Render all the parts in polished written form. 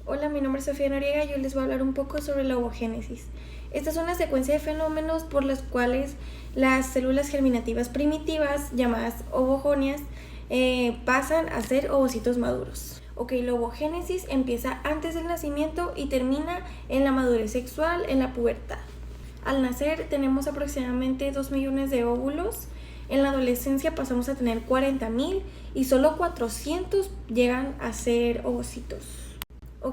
Hola, mi nombre es Sofía Noriega y hoy les voy a hablar un poco sobre la ovogénesis. Esta es una secuencia de fenómenos por los cuales las células germinativas primitivas, llamadas ovogonias, pasan a ser ovocitos maduros. La ovogénesis empieza antes del nacimiento y termina en la madurez sexual, en la pubertad. Al nacer tenemos aproximadamente 2 millones de óvulos. En la adolescencia pasamos a tener 40,000 y solo 400 llegan a ser ovocitos.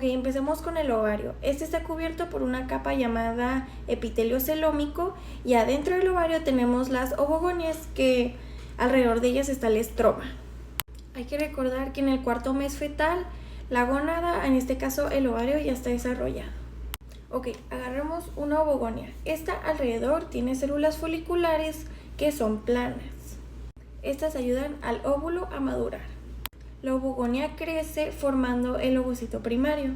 Empecemos con el ovario. Este está cubierto por una capa llamada epitelio celómico y adentro del ovario tenemos las ovogonias, que alrededor de ellas está el estroma. Hay que recordar que en el cuarto mes fetal la gónada, en este caso el ovario, ya está desarrollado. Agarremos una ovogonia. Esta alrededor tiene células foliculares que son planas. Estas ayudan al óvulo a madurar. La ovogonia crece formando el ovocito primario.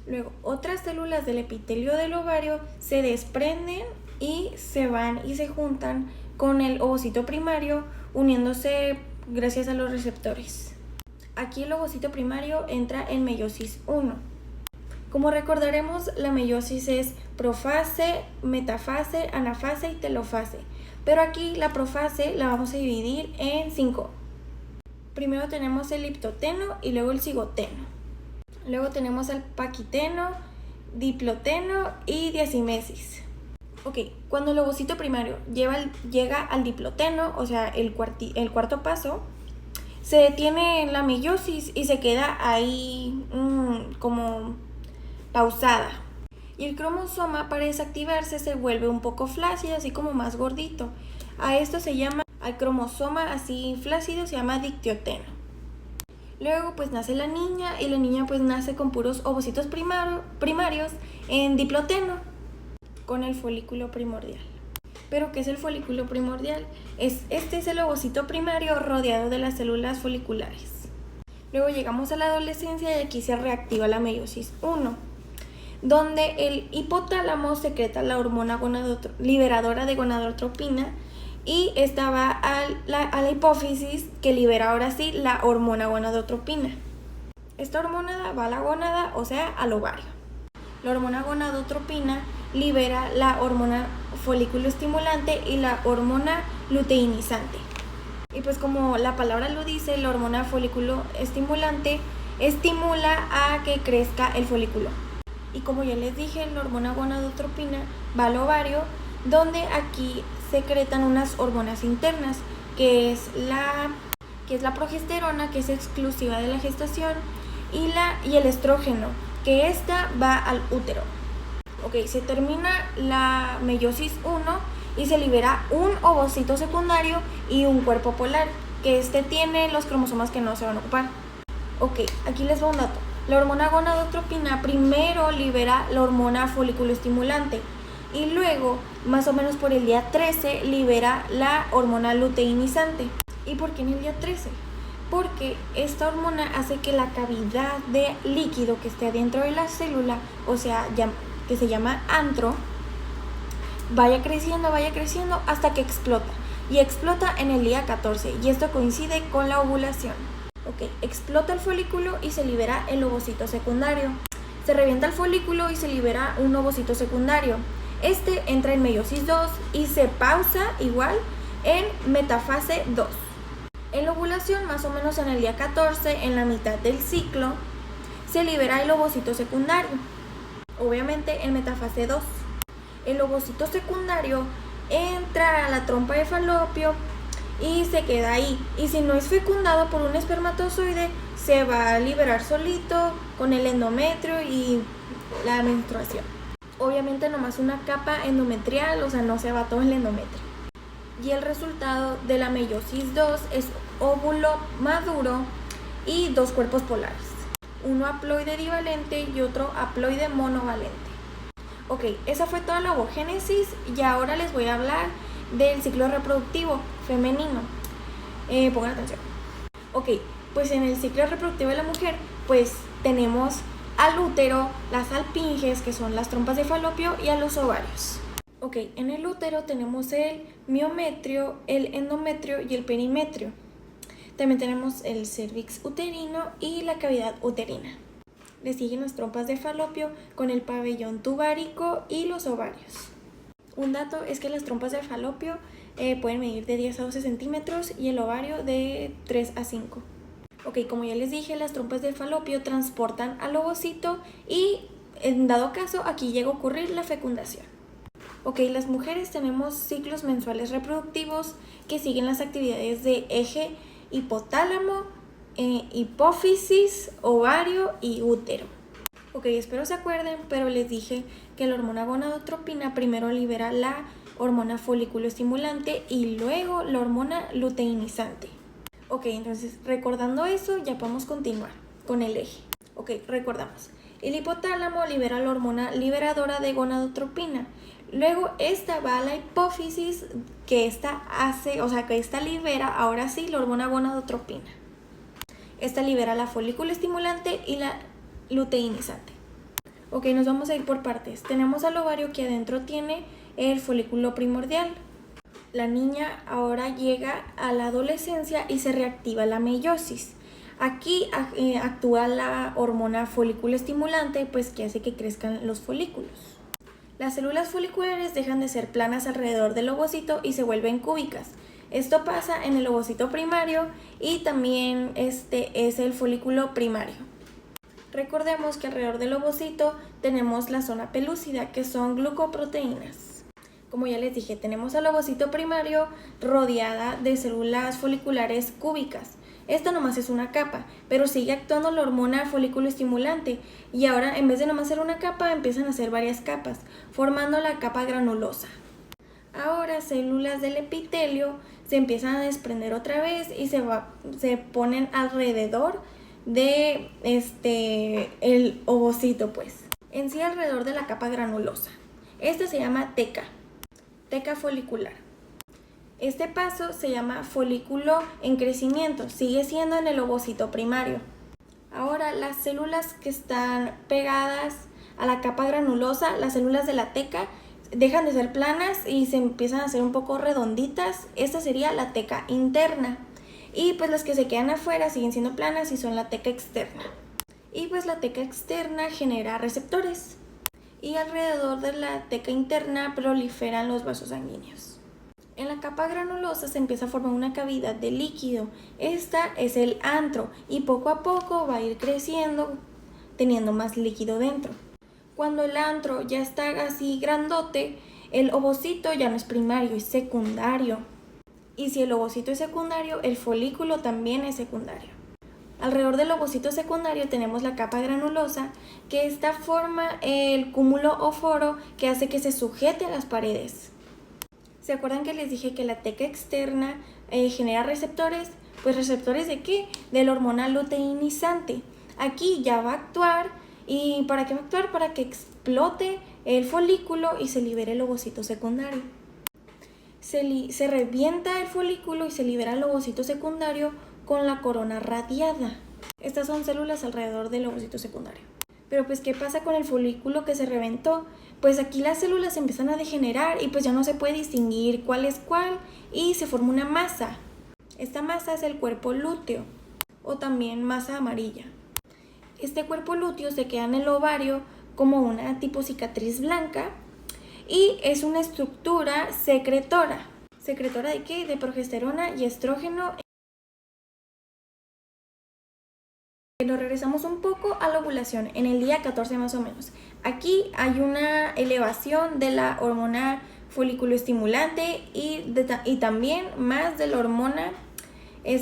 Luego, otras células del epitelio del ovario se desprenden y se van y se juntan con el ovocito primario, uniéndose gracias a los receptores. Aquí el ovocito primario entra en meiosis 1. Como recordaremos, la meiosis es profase, metafase, anafase y telofase. Pero aquí la profase la vamos a dividir en 5. Primero tenemos el hiptoteno y luego el cigoteno. Luego tenemos el paquiteno, diploteno y diacimesis. Cuando el ovocito primario llega al diploteno, o sea, el cuarto paso, se detiene la meiosis y se queda ahí como pausada. Y el cromosoma, para desactivarse, se vuelve un poco flácido, así como más gordito. A esto se llama, al cromosoma así flácido, se llama dictioteno. Luego pues nace la niña y la niña pues nace con puros ovocitos primarios en diploteno, con el folículo primordial. ¿Pero qué es el folículo primordial? Este es el ovocito primario rodeado de las células foliculares. Luego llegamos a la adolescencia y aquí se reactiva la meiosis 1, donde el hipotálamo secreta la hormona liberadora de gonadotropina y esta va a la hipófisis, que libera ahora sí la hormona gonadotropina. Esta hormona va a la gónada, o sea, al ovario. La hormona gonadotropina libera la hormona folículo estimulante y la hormona luteinizante. Y pues como la palabra lo dice, la hormona folículo estimulante estimula a que crezca el folículo. Y como ya les dije, la hormona gonadotropina va al ovario, donde aquí secretan unas hormonas internas, que es la progesterona, que es exclusiva de la gestación, y el estrógeno, que esta va al útero. Se termina la meiosis 1 y se libera un ovocito secundario y un cuerpo polar, que tiene los cromosomas que no se van a ocupar. Aquí les va un dato. La hormona gonadotropina primero libera la hormona folículo estimulante y luego, más o menos por el día 13, libera la hormona luteinizante. ¿Y por qué en el día 13? Porque esta hormona hace que la cavidad de líquido que esté dentro de la célula, o sea, que se llama antro, vaya creciendo hasta que explota. Y explota en el día 14, y esto coincide con la ovulación. Explota el folículo y se libera el ovocito secundario. Se revienta el folículo y se libera un ovocito secundario. Este entra en meiosis 2 y se pausa igual en metafase 2. En la ovulación, más o menos en el día 14, en la mitad del ciclo, se libera el ovocito secundario. Obviamente en metafase 2. El ovocito secundario entra a la trompa de falopio y se queda ahí. Y si no es fecundado por un espermatozoide, se va a liberar solito con el endometrio y la menstruación. Obviamente nomás una capa endometrial, o sea, no se va todo el endometrio. Y el resultado de la meiosis 2 es óvulo maduro y 2 cuerpos polares. Uno haploide divalente y otro haploide monovalente. Esa fue toda la ovogénesis y ahora les voy a hablar del ciclo reproductivo femenino. Pongan atención. Pues en el ciclo reproductivo de la mujer, pues tenemos al útero, las alfinges, que son las trompas de falopio, y a los ovarios. En el útero tenemos el miometrio, el endometrio y el perimetrio. También tenemos el cervix uterino y la cavidad uterina. Le siguen las trompas de falopio con el pabellón tubárico y los ovarios. Un dato es que las trompas de falopio pueden medir de 10 a 12 centímetros y el ovario de 3 a 5. Ok, como ya les dije, las trompas de falopio transportan al ovocito y en dado caso aquí llega a ocurrir la fecundación. Ok, las mujeres tenemos ciclos mensuales reproductivos que siguen las actividades de eje hipotálamo, hipófisis, ovario y útero. Ok, espero se acuerden, pero les dije que la hormona gonadotropina primero libera la hormona folículo estimulante y luego la hormona luteinizante. Ok, entonces recordando eso ya podemos continuar con el eje. Ok, recordamos. El hipotálamo libera la hormona liberadora de gonadotropina. Luego esta va a la hipófisis que esta libera ahora sí la hormona gonadotropina. Esta libera la folículo estimulante y la luteinizante. Ok, nos vamos a ir por partes. Tenemos al ovario que adentro tiene el folículo primordial. La niña ahora llega a la adolescencia y se reactiva la meiosis. Aquí actúa la hormona folículo estimulante, pues que hace que crezcan los folículos. Las células foliculares dejan de ser planas alrededor del ovocito y se vuelven cúbicas. Esto pasa en el ovocito primario y también este es el folículo primario. Recordemos que alrededor del ovocito tenemos la zona pelúcida, que son glucoproteínas. Como ya les dije, tenemos al ovocito primario rodeada de células foliculares cúbicas. Esto nomás es una capa, pero sigue actuando la hormona folículo estimulante y ahora en vez de nomás ser una capa empiezan a ser varias capas, formando la capa granulosa. Ahora células del epitelio se empiezan a desprender otra vez y se ponen alrededor de el ovocito, pues. En sí alrededor de la capa granulosa. Esta se llama teca folicular. Este paso se llama folículo en crecimiento, sigue siendo en el ovocito primario. Ahora las células que están pegadas a la capa granulosa, las células de la teca, dejan de ser planas y se empiezan a hacer un poco redonditas. Esta sería la teca interna. Y pues las que se quedan afuera siguen siendo planas y son la teca externa. Y pues la teca externa genera receptores. Y alrededor de la teca interna proliferan los vasos sanguíneos. En la capa granulosa se empieza a formar una cavidad de líquido. Esta es el antro y poco a poco va a ir creciendo teniendo más líquido dentro. Cuando el antro ya está así grandote, el ovocito ya no es primario, es secundario. Y si el ovocito es secundario, el folículo también es secundario. Alrededor del ovocito secundario tenemos la capa granulosa, que esta forma el cúmulo o foro que hace que se sujete a las paredes. ¿Se acuerdan que les dije que la teca externa genera receptores? Pues ¿receptores de qué? De la hormona luteinizante. Aquí ya va a actuar. ¿Y para qué va a actuar? Para que explote el folículo y se libere el ovocito secundario. Se revienta el folículo y se libera el ovocito secundario con la corona radiada. Estas son células alrededor del ovocito secundario. Pero pues ¿qué pasa con el folículo que se reventó? Pues aquí las células empiezan a degenerar y pues ya no se puede distinguir cuál es cuál y se forma una masa. Esta masa es el cuerpo lúteo o también masa amarilla. Este cuerpo lúteo se queda en el ovario como una tipo cicatriz blanca y es una estructura secretora. ¿Secretora de qué? De progesterona y estrógeno. Nos regresamos un poco a la ovulación, en el día 14 más o menos. Aquí hay una elevación de la hormona folículo estimulante y también más de la hormona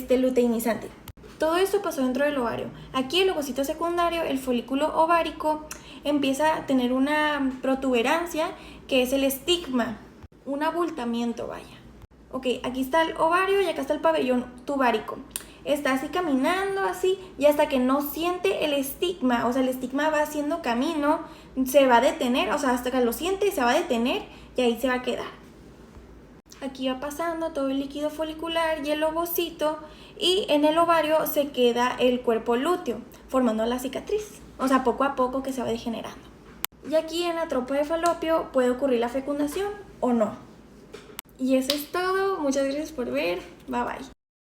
luteinizante. Todo esto pasó dentro del ovario. Aquí el ovocito secundario, el folículo ovárico, empieza a tener una protuberancia que es el estigma, un abultamiento, vaya. Ok, aquí está el ovario y acá está el pabellón tubárico. Está así caminando así y hasta que no siente el estigma, o sea, el estigma va haciendo camino, se va a detener, o sea, hasta que lo siente se va a detener y ahí se va a quedar. Aquí va pasando todo el líquido folicular y el ovocito y en el ovario se queda el cuerpo lúteo, formando la cicatriz, o sea, poco a poco que se va degenerando. Y aquí en la trompa de falopio puede ocurrir la fecundación o no. Y eso es todo, muchas gracias por ver, bye bye.